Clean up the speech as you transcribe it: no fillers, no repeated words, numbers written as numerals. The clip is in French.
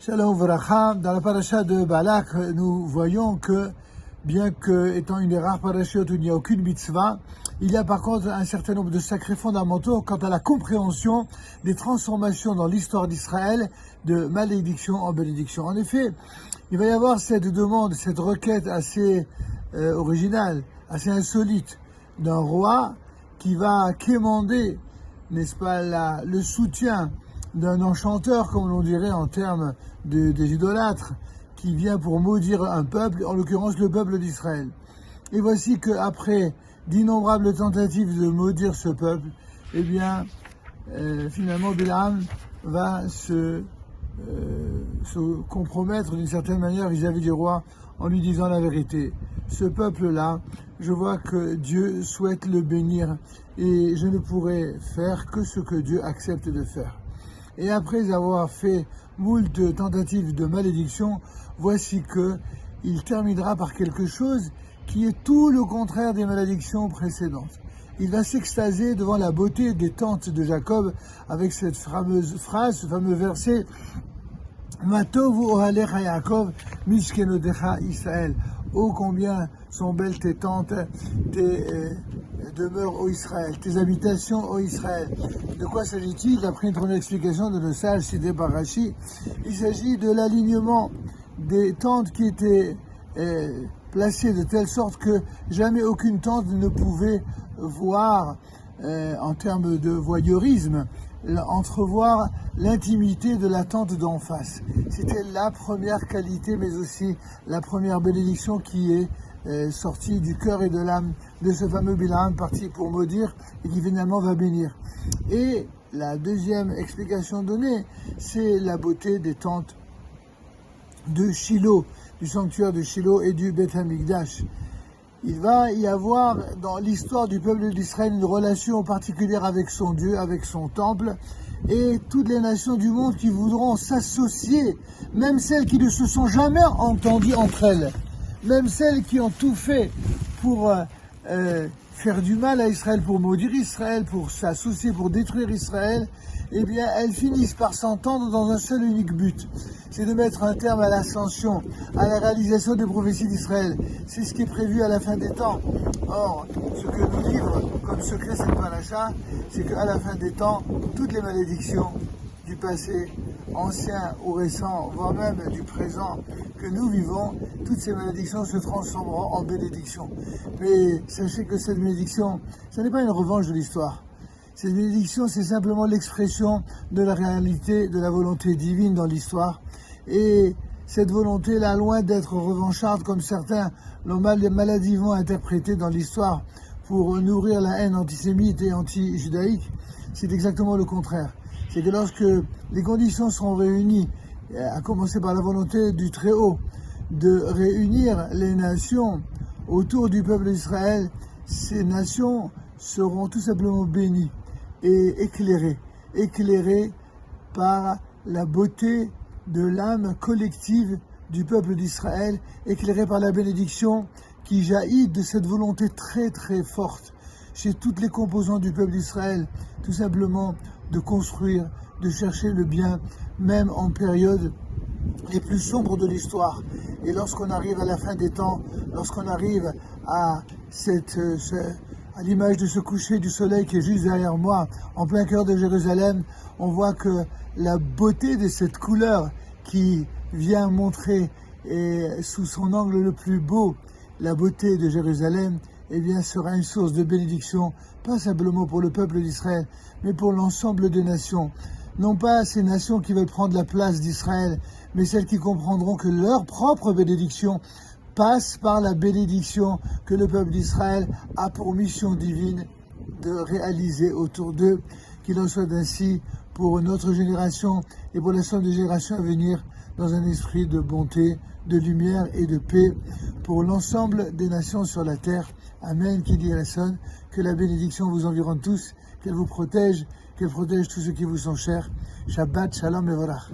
Shalom Veracha, dans la paracha de Balak, nous voyons que, bien que étant une des rares parachutes où il n'y a aucune mitzvah, il y a par contre un certain nombre de sacrés fondamentaux quant à la compréhension des transformations dans l'histoire d'Israël de malédiction en bénédiction. En effet, il va y avoir cette demande, cette requête assez originale, assez insolite d'un roi qui va quémander, n'est-ce pas, le soutien d'un enchanteur, comme l'on dirait en termes des idolâtres, qui vient pour maudire un peuple, en l'occurrence le peuple d'Israël. Et voici qu'après d'innombrables tentatives de maudire ce peuple, eh bien, finalement, Bilam va se compromettre d'une certaine manière vis-à-vis du roi en lui disant la vérité. Ce peuple-là, je vois que Dieu souhaite le bénir et je ne pourrai faire que ce que Dieu accepte de faire. Et après avoir fait moult tentatives de malédiction, voici qu'il terminera par quelque chose qui est tout le contraire des malédictions précédentes. Il va s'extasier devant la beauté des tentes de Jacob avec cette fameuse phrase, ce fameux verset « Matovu ohalecha Yaakov, mishkenodecha Israël » Oh, combien sont belles tes tentes, tes demeures, ô Israël, tes habitations, ô Israël. De quoi s'agit-il? D'après une première explication de nos sages cités par Rashi, il s'agit de l'alignement des tentes qui étaient placées de telle sorte que jamais aucune tente ne pouvait voir, en termes de voyeurisme, entrevoir l'intimité de la tente d'en face. C'était la première qualité, mais aussi la première bénédiction qui est sortie du cœur et de l'âme de ce fameux Bilam, parti pour maudire et qui finalement va bénir. Et la deuxième explication donnée, c'est la beauté des tentes de Shilo, du sanctuaire de Shilo et du Beth Hamikdash. Il va y avoir dans l'histoire du peuple d'Israël une relation particulière avec son Dieu, avec son temple, et toutes les nations du monde qui voudront s'associer, même celles qui ne se sont jamais entendues entre elles, même celles qui ont tout fait pour faire du mal à Israël, pour maudire Israël, pour s'associer, pour détruire Israël, eh bien, elles finissent par s'entendre dans un seul et unique but. C'est de mettre un terme à l'ascension, à la réalisation des prophéties d'Israël. C'est ce qui est prévu à la fin des temps. Or, ce que nous livre comme secret cette paracha, c'est qu'à la fin des temps, toutes les malédictions du passé, ancien ou récent, voire même du présent que nous vivons, toutes ces malédictions se transformeront en bénédictions. Mais sachez que cette bénédiction, ce n'est pas une revanche de l'histoire. Cette bénédiction, c'est simplement l'expression de la réalité, de la volonté divine dans l'histoire. Et cette volonté-là, loin d'être revancharde, comme certains l'ont maladivement interprété dans l'histoire pour nourrir la haine antisémite et anti-judaïque, c'est exactement le contraire. C'est que lorsque les conditions seront réunies, à commencer par la volonté du Très-Haut, de réunir les nations autour du peuple d'Israël, ces nations seront tout simplement bénies et éclairées par la beauté de l'âme collective du peuple d'Israël, éclairée par la bénédiction qui jaillit de cette volonté très très forte chez toutes les composantes du peuple d'Israël, tout simplement de construire, de chercher le bien, même en période les plus sombres de l'histoire. Et lorsqu'on arrive à la fin des temps, lorsqu'on arrive à l'image de ce coucher du soleil qui est juste derrière moi, en plein cœur de Jérusalem, on voit que la beauté de cette couleur qui vient montrer, et sous son angle le plus beau, la beauté de Jérusalem, eh bien, sera une source de bénédiction, pas simplement pour le peuple d'Israël, mais pour l'ensemble des nations. Non pas ces nations qui veulent prendre la place d'Israël, mais celles qui comprendront que leur propre bénédiction passe par la bénédiction que le peuple d'Israël a pour mission divine de réaliser autour d'eux. Qu'il en soit ainsi pour notre génération et pour l'ensemble des générations à venir, dans un esprit de bonté, de lumière et de paix pour l'ensemble des nations sur la terre. Amen, qui dit Rasson, que la bénédiction vous environne tous, qu'elle vous protège, qu'elle protège tous ceux qui vous sont chers. Shabbat, Shalom et Vorach.